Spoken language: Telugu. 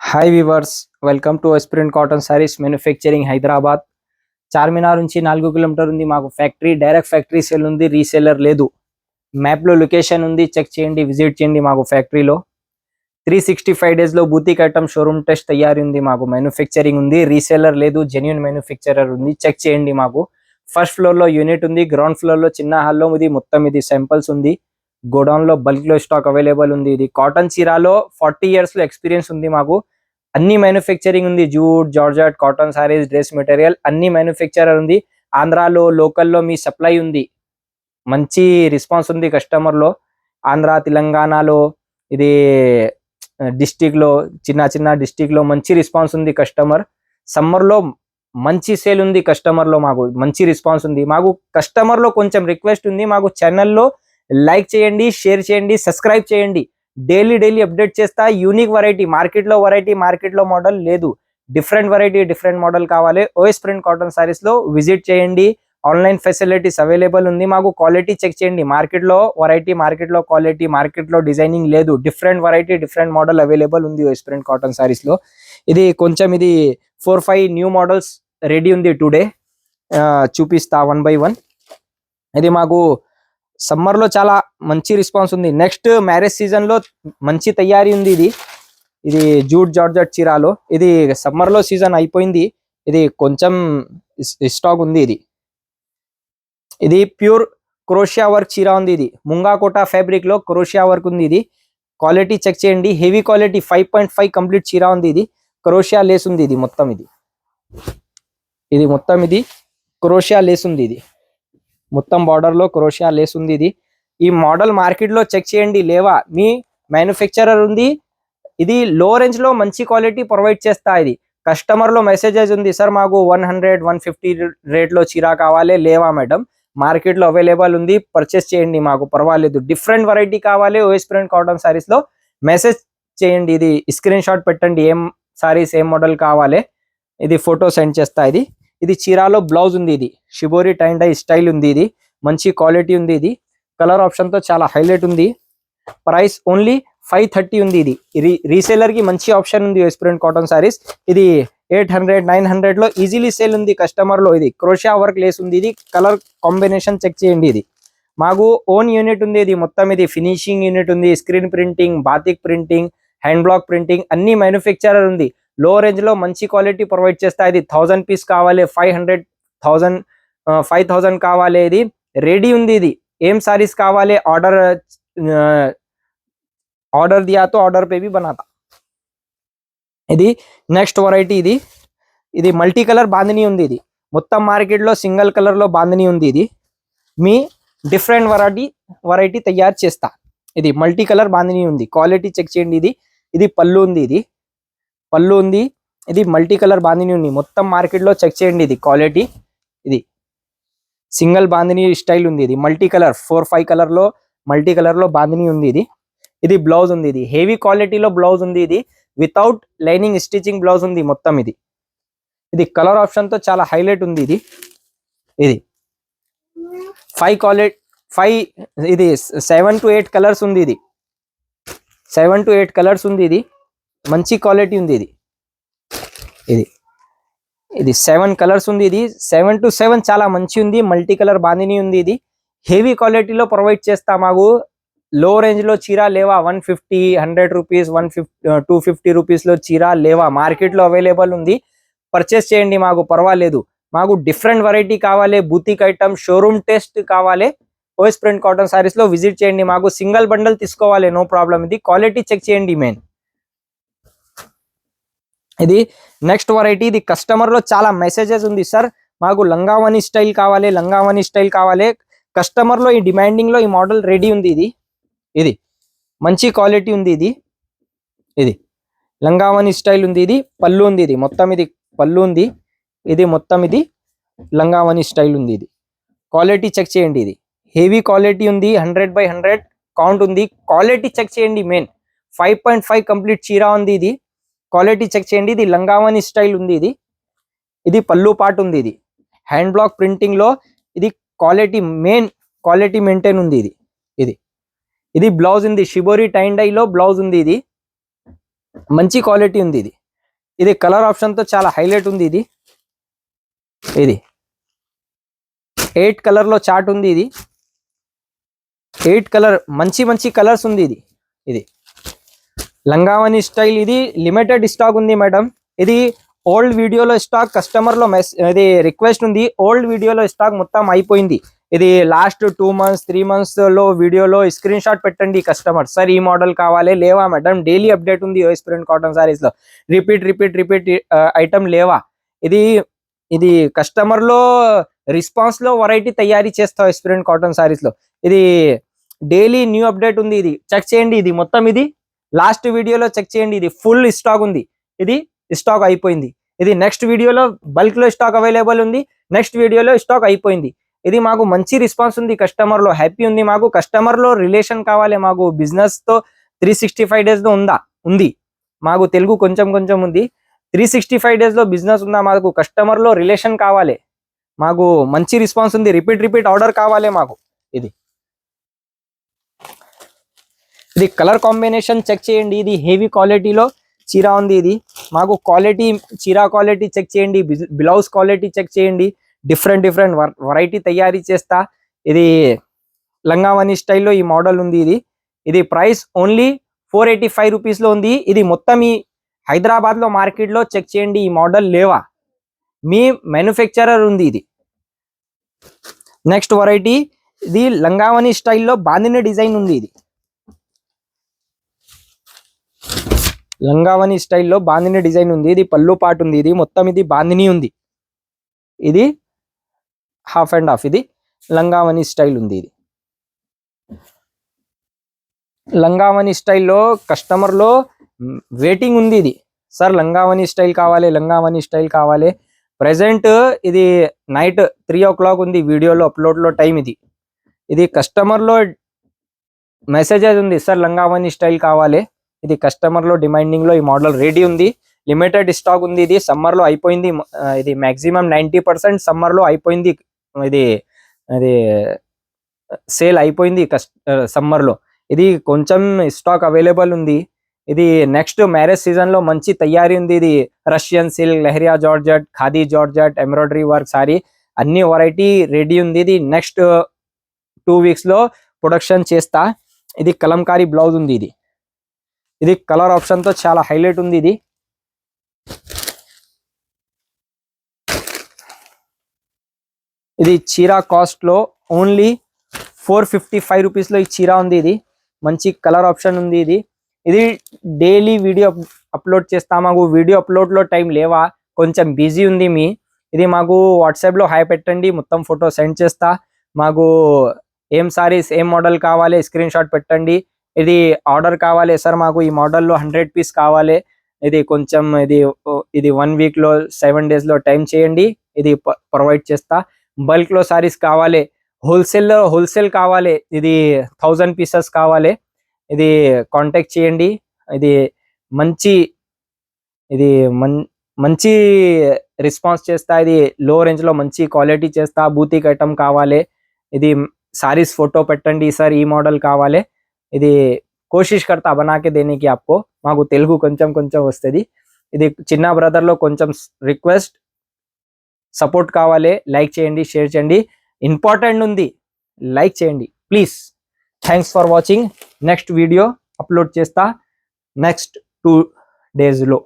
Hi viewers, welcome to Esprin cotton saris manufacturing Hyderabad. Charminar నుంచి 4 కిలోమీటర్ ఉంది మాకు ఫ్యాక్టరీ. డైరెక్ట్ ఫ్యాక్టరీ సేల్ ఉంది, రీసేలర్ లేదు. మ్యాప్లో లొకేషన్ ఉంది, చెక్ చేయండి, విజిట్ చేయండి. మాకు ఫ్యాక్టరీలో 365 డేస్లో బూతిక్ ఐటమ్ షోరూమ్ టెస్ట్ తయారీ ఉంది. మాకు మ్యానుఫ్యాక్చరింగ్ ఉంది, రీసేలర్ లేదు, జెన్యున్ మ్యానుఫ్యాక్చరర్ ఉంది. చెక్ చేయండి. మాకు ఫస్ట్ ఫ్లోర్లో యూనిట్ ఉంది, గ్రౌండ్ ఫ్లోర్లో చిన్న హాల్లో ఇది మొత్తం ఇది శాంపిల్స్ ఉంది. గోడౌన్లో బల్క్లో స్టాక్ అవైలబుల్ ఉంది. ఇది కాటన్ చీరాలో 40 ఇయర్స్లో ఎక్స్పీరియన్స్ ఉంది. మాకు అన్ని మ్యానుఫ్యాక్చరింగ్ ఉంది. Jute, georgette, cotton saris, dress material అన్ని మ్యానుఫ్యాక్చరర్ ఉంది. ఆంధ్రాలో లోకల్లో మీ సప్లై ఉంది. మంచి రెస్పాన్స్ ఉంది కస్టమర్లో. ఆంధ్ర, తెలంగాణలో ఇది డిస్టిక్లో చిన్న చిన్న డిస్టిక్లో మంచి రెస్పాన్స్ ఉంది. కస్టమర్ సమ్మర్లో మంచి సేల్ ఉంది. కస్టమర్లో మాకు మంచి రెస్పాన్స్ ఉంది. మాకు కస్టమర్లో కొంచెం రిక్వెస్ట్ ఉంది, మాకు ఛానల్లో లైక్ చేయండి, షేర్ చేయండి, సబ్స్క్రైబ్ చేయండి. డైలీ అప్డేట్ చేస్తా. యూనిక్ వెరైటీ, మార్కెట్లో మోడల్ లేదు. డిఫరెంట్ వెరైటీ, డిఫరెంట్ మోడల్ కావాలి. ఓఎస్ ప్రింట్ కాటన్ సారీస్ లో విజిట్ చేయండి. ఆన్లైన్ ఫెసిలిటీస్ అవైలబుల్ ఉంది. మాకు క్వాలిటీ చెక్ చేయండి. మార్కెట్లో వెరైటీ, మార్కెట్లో క్వాలిటీ, మార్కెట్లో డిజైనింగ్ లేదు. Different variety, different model available ఉంది ఓఎస్ ప్రింట్ కాటన్ సారీస్ లో. ఇది కొంచెం ఇది 4-5 న్యూ మోడల్స్ రెడీ ఉంది. టుడే చూపిస్తా 1 by 1. ఇది మాకు సమ్మర్ లో చాలా మంచి రెస్పాన్స్ ఉంది. నెక్స్ట్ మ్యారేజ్ సీజన్ లో మంచి తయారీ ఉంది. ఇది జూట్ జార్జెట్ చీరాలో. ఇది సమ్మర్ లో సీజన్ అయిపోయింది. ఇది కొంచెం స్టాక్ ఉంది. ఇది ప్యూర్ క్రోషియా వర్క్ చీరా ఉంది. ఇది ముంగాకోట ఫ్యాబ్రిక్ లో క్రోషియా వర్క్ ఉంది. ఇది క్వాలిటీ చెక్ చేయండి. హెవీ క్వాలిటీ 5.5 కంప్లీట్ చీరా ఉంది. ఇది క్రోషియా లేస్ ఉంది. ఇది మొత్తం ఇది క్రోషియా లేస్ ఉంది. ఇది మొత్తం బార్డర్ లో క్రోషియా లేస్ ఉంది. ఈ మోడల్ మార్కెట్ లో చెక్ చేయండి, లేవా మీ మ్యానుఫ్యాక్చరర్ ఉంది. ఇది లో రేంజ్ లో మంచి క్వాలిటీ ప్రొవైడ్ చేస్తా. ఇది కస్టమర్ లో మెసేజెస్ ఉంది, సార్ మాకు 100-150 రేట్ లో చీరా కావాలి, లేవా మేడం? మార్కెట్ లో అవైలబుల్ ఉంది, పర్చేస్ చేయండి, మాకు పర్వాలేదు. డిఫరెంట్ వెరైటీ కావాలి ఓఎస్ ప్రింట్ కాటన్ సారీస్ లో మెసేజ్ చేయండి. ఇది స్క్రీన్ షాట్ పెట్టండి, ఏం సారీస్ ఏం మోడల్ కావాలి. ఇది ఫోటో సెండ్ చేస్తా. ఇది చీరాలో బ్లౌజ్ ఉంది. ఇది షిబోరి టైన్ డై స్టైల్ ఉంది. ఇది మంచి క్వాలిటీ ఉంది. ఇది కలర్ ఆప్షన్ తో చాలా హైలైట్ ఉంది. ప్రైస్ ఓన్లీ 530 ఉంది. ఇది రీసేలర్ కి మంచి ఆప్షన్ ఉంది. ఓఎస్ ప్రింట్ కాటన్ సారీస్ ఇది 800-900 లో ఈజీలీ సేల్ ఉంది కస్టమర్ లో. ఇది క్రోషియా వర్క్ లేస్ ఉంది. ఇది కలర్ కాంబినేషన్ చెక్ చేయండి. ఇది మాకు ఓన్ యూనిట్ ఉంది. ఇది మొత్తం ఇది ఫినిషింగ్ యూనిట్ ఉంది. Screen printing, batik printing, hand block printing అన్ని మ్యానుఫ్యాక్చరర్ ఉంది. లో రేంజ్ లో మంచి క్వాలిటీ ప్రొవైడ్ చేస్తా. ఇది 1000 పీస్ కావాలి, 5,000 కావాలి. ఇది రెడీ ఉంది. ఇది ఏం సారీస్ కావాలి ఆర్డర్ దియా తో ఆర్డర్ పే भी बनाता. ఇది నెక్స్ట్ వెరైటీ. ఇది మల్టీ కలర్ బాందిని ఉంది. ఇది మొత్తం మార్కెట్ లో సింగిల్ కలర్ లో బాందిని ఉంది. ఇది మీ డిఫరెంట్ వెరైటీ తయారు చేస్తా. ఇది మల్టీ కలర్ బాందిని ఉంది. క్వాలిటీ చెక్ చేయండి. ఇది పళ్ళు ఉంది. పళ్ళు ఉంది. ఇది మల్టీ కలర్ బాందిని ఉంది. మొత్తం మార్కెట్ లో చెక్ చేయండి. ఇది క్వాలిటీ. ఇది సింగిల్ బాందిని స్టైల్ ఉంది. ఇది మల్టీ కలర్ 4-5 కలర్ లో మల్టీ కలర్ లో బాందిని ఉంది. ఇది బ్లౌజ్ ఉంది. ఇది హెవీ క్వాలిటీలో బ్లౌజ్ ఉంది. ఇది వితౌట్ లైనింగ్ స్టిచింగ్ బ్లౌజ్ ఉంది. మొత్తం ఇది కలర్ ఆప్షన్ తో చాలా హైలైట్ ఉంది. ఇది 7 to 8 కలర్స్ ఉంది. ఇది 7 to 8 కలర్స్ ఉంది. ఇది మంచి క్వాలిటీ ఉంది. ఇది 7 కలర్స్ ఉంది. ఇది 7 to 7 చాలా మంచి ఉంది. మల్టీ కలర్ బాందిని ఉంది. ఇది హెవీ క్వాలిటీలో ప్రొవైడ్ చేస్తా. మాకు లో రేంజ్ లో చీరా లేవా? 150-100 రూపీస్, 250 రూపీస్ లో చీరా లేవా? మార్కెట్ లో అవైలబుల్ ఉంది, పర్చేస్ చేయండి, మాకు పర్వాలేదు. మాకు డిఫరెంట్ వెరైటీ కావాలి, బూతిక్ ఐటమ్ షోరూమ్ టెస్ట్ కావాలి. ఓఎస్ ప్రింట్ కాటన్ సారీస్ లో విజిట్ చేయండి. మాకు సింగిల్ బండల్ తీసుకోవాలి, నో ప్రాబ్లం. ఇది క్వాలిటీ చెక్ చేయండి మెయిన్. ఇది నెక్స్ట్ వెరైటీ. ఇది కస్టమర్ లో చాలా మెసేజెస్ ఉంది, సార్ మాకు లంగావని స్టైల్ కావాలి. కస్టమర్ లో ఈ డిమాండింగ్ లో ఈ మోడల్ రెడీ ఉంది. ఇది మంచి క్వాలిటీ ఉంది. ఇది లంగావని స్టైల్ ఉంది. ఇది పళ్ళు ఉంది. ఇది మొత్తం ఇది పళ్ళు ఉంది. ఇది మొత్తం ఇది లంగావని స్టైల్ ఉంది. ఇది క్వాలిటీ చెక్ చేయండి. ఇది హెవీ క్వాలిటీ ఉంది. 100/100 కౌంట్ ఉంది. క్వాలిటీ చెక్ చేయండి మెయిన్. 5.5 కంప్లీట్ చీరా ఉంది. ఇది క్వాలిటీ చెక్ చేయండి. ఇది లంగావని స్టైల్ ఉంది. ఇది పళ్ళు పార్ట్ ఉంది. ఇది హ్యాండ్ బ్లాక్ ప్రింటింగ్ లో ఇది క్వాలిటీ మెయింటైన్ ఉంది. ఇది బ్లౌజ్ ఉంది. షిబోరి టైన్ డై లో బ్లౌజ్ ఉంది. మంచి క్వాలిటీ ఉంది ఇది. ఇది కలర్ ఆప్షన్ తో చాలా హైలైట్ ఉంది ఇది. ఇది 8 కలర్ లో చార్ట్ ఉంది. ఇది 8 కలర్ మంచి కలర్స్ ఉంది. ఇది లంగావని స్టైల్. ఇది లిమిటెడ్ స్టాక్ ఉంది మేడం. ఇది ఓల్డ్ వీడియోలో స్టాక్ కస్టమర్ లో ఇది రిక్వెస్ట్ ఉంది. ఓల్డ్ వీడియోలో స్టాక్ మొత్తం అయిపోయింది. ఇది లాస్ట్ 2 months 3 months లో వీడియోలో స్క్రీన్ షాట్ పెట్టండి కస్టమర్. సార్ ఈ మోడల్ కావాలి. లేవా మేడం? డైలీ అప్డేట్ ఉంది ఎస్ప్రిన్ కాటన్ సారీస్ లో. రిపీట్ ఐటమ్ లేవా? ఇది కస్టమర్ లో రెస్పాన్స్ లో వెరైటీ తయారీ చేస్తాం ఎస్ప్రిన్ కాటన్ సారీస్ లో. ఇది డైలీ న్యూ అప్డేట్ ఉంది. ఇది చెక్ చేయండి. ఇది మొత్తం ఇది లాస్ట్ వీడియోలో చెక్ చేయండి. ఇది ఫుల్ స్టాక్ ఉంది. ఇది స్టాక్ అయిపోయింది. ఇది నెక్స్ట్ వీడియోలో బల్క్ లో స్టాక్ అవైలబుల్ ఉంది. నెక్స్ట్ వీడియోలో స్టాక్ అయిపోయింది. ఇది మాకు మంచి రెస్పాన్స్ ఉంది. కస్టమర్ లో హ్యాపీ ఉంది. మాకు కస్టమర్ లో రిలేషన్ కావాలి. మాకు బిజినెస్ తో 365 days లో ఉంది. మాకు తెలుగు కొంచెం ఉంది. 365 days లో బిజినెస్ ఉందా? మాకు కస్టమర్ లో రిలేషన్ కావాలి. మాకు మంచి రెస్పాన్స్ ఉంది. రిపీట్ ఆర్డర్ కావాలి మాకు. ఇది కలర్ కాంబినేషన్ చెక్ చేయండి. ఇది హెవీ క్వాలిటీలో చీర ఉంది. ఇది మాకు క్వాలిటీ చీర క్వాలిటీ చెక్ చేయండి. బ్లౌజ్ క్వాలిటీ చెక్ చేయండి. డిఫరెంట్ వెరైటీ తయారీ చేస్తా. ఇది లంగావని స్టైల్లో ఈ మోడల్ ఉంది. ఇది ప్రైస్ ఓన్లీ 485 రూపీస్ లో ఉంది. ఇది మొత్తం ఈ హైదరాబాద్ లో మార్కెట్ లో చెక్ చేయండి. ఈ మోడల్ లేవా? మీ మ్యానుఫ్యాక్చరర్ ఉంది. ఇది నెక్స్ట్ వెరైటీ. ఇది లంగావని స్టైల్లో బాందిని డిజైన్ ఉంది. ఇది లంగావని స్టైల్లో బాందిని డిజైన్ ఉంది. ఇది పళ్ళు పాటు ఉంది. ఇది మొత్తం ఇది బాందిని ఉంది. ఇది హాఫ్ అండ్ హాఫ్. ఇది లంగావని స్టైల్ ఉంది. ఇది లంగావని స్టైల్లో కస్టమర్ లో వెయిటింగ్ ఉంది. ఇది సార్ లంగావని స్టైల్ కావాలి. ప్రెసెంట్ ఇది నైట్ 3 o'clock ఉంది. వీడియోలో అప్లోడ్ లో టైం. ఇది కస్టమర్ లో మెసేజెస్ ఉంది. సార్ లంగావని స్టైల్ కావాలి. ఇది కస్టమర్ లో డిమాండింగ్ లో ఈ మోడల్ రెడీ ఉంది. లిమిటెడ్ స్టాక్ ఉంది. ఇది సమ్మర్ లో అయిపోయింది. ఇది మాక్సిమం 90% సమ్మర్ లో అయిపోయింది. ఇది సేల్ అయిపోయింది సమ్మర్ లో. ఇది కొంచెం స్టాక్ అవైలబుల్ ఉంది. ఇది నెక్స్ట్ మ్యారేజ్ సీజన్ లో మంచి తయారీ ఉంది. ఇది Russian silk, lehariya georgette, khadi georgette, embroidery work sari అన్ని వెరైటీ రెడీ ఉంది. ఇది నెక్స్ట్ 2 weeks లో ప్రొడక్షన్ చేస్తా. ఇది కలంకారీ బ్లౌజ్ ఉంది. ఇది కలర్ ఆప్షన్ తో చాలా హైలైట్ ఉంది. ఇది చీర కాస్ట్ లో ఓన్లీ 455 రూపీస్ లో ఈ చీర ఉంది. ఇది మంచి కలర్ ఆప్షన్ ఉంది. ఇది డైలీ వీడియో అప్లోడ్ చేస్తా. మాకు వీడియో అప్లోడ్ లో టైం లేవా? కొంచెం బిజీ ఉంది. ఇది మాకు వాట్సాప్ లో హాయ్ పెట్టండి. మొత్తం ఫోటో సెండ్ చేస్తా. మాకు ఏం సారీస్ ఏం మోడల్ కావాలి స్క్రీన్ షాట్ పెట్టండి. ఇది ఆర్డర్ కావాలి సార్. మాకు ఈ మోడల్లో 100 పీస్ కావాలి. ఇది కొంచెం ఇది 1 week లో 7 days లో టైం చేయండి. ఇది ప్రొవైడ్ చేస్తా. బల్క్ లో సారీస్ కావాలి. హోల్సేల్ కావాలి. ఇది 1000 pieces కావాలి. ఇది కాంటాక్ట్ చేయండి. ఇది మంచి రెస్పాన్స్ చేస్తా. ఇది లో రేంజ్ లో మంచి క్వాలిటీ చేస్తా. బూతిక్ ఐటమ్ కావాలి. ఇది సారీస్ ఫోటో పెట్టండి సార్ ఈ మోడల్ కావాలి. ఇది కోషిష్ కర్తా బనాకే దేనికి ఆప్కో. మాకు తెలుగు కొంచెం వస్తుంది. ఇది చిన్న బ్రదర్ లో కొంచెం రిక్వెస్ట్, సపోర్ట్ కావాలి. లైక్ చేయండి, షేర్ చేయండి. ఇంపార్టెంట్ ఉంది, లైక్ చేయండి please. Thanks for watching. Next video upload చేస్తా నెక్స్ట్ 2 days లో.